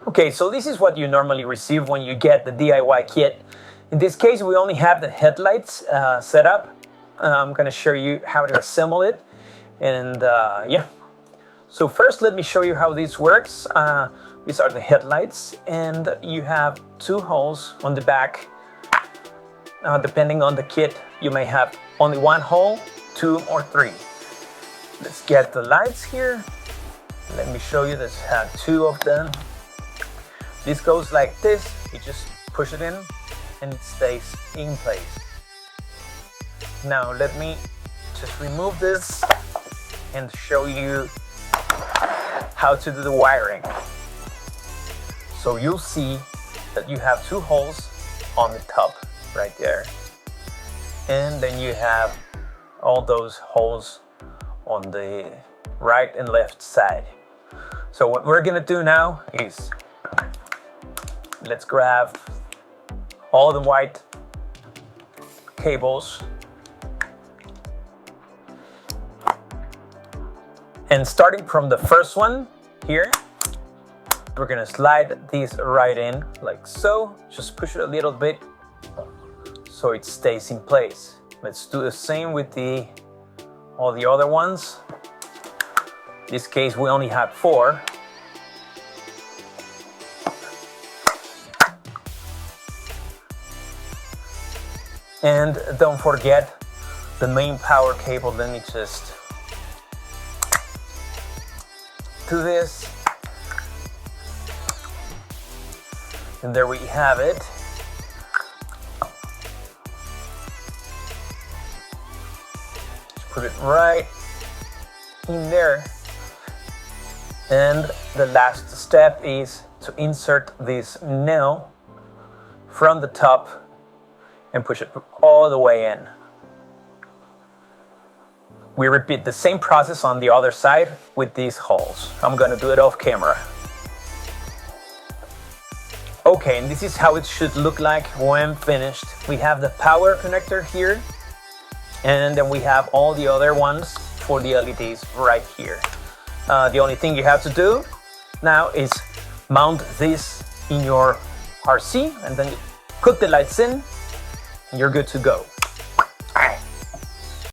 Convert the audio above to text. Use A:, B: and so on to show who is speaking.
A: Okay, so this is what you normally receive when you get the DIY kit. In this case, we only have the headlights set up. I'm gonna show you how to assemble it. And yeah, so first let me show you how this works. These are the headlights, and you have two holes on the back. Depending on the kit, you may have only one hole, two, or three. Let's get the lights here. Let me show you. Let's have two of them. This goes like this. You just push it in and it stays in place. Now let me just remove this and show you how to do the wiring. So you'll see that you have two holes on the top right there, and then you have all those holes on the right and left side. So what we're gonna do now is let's grab all the white cables and starting from the first one here, we're gonna slide this right in like so. Just push it a little bit so it stays in place. Let's do the same with all the other ones. In this case, we only have 4. And don't forget the main power cable. Let me just do this. And there we have it. Just put it right in there. And the last step is to insert this nail from the top and push it all the way in. We repeat the same process on the other side with these holes. I'm gonna do it off camera. Okay, and this is how it should look like when finished. We have the power connector here, and then we have all the other ones for the LEDs right here. The only thing you have to do now is mount this in your RC, and then you put the lights in, and you're good to go.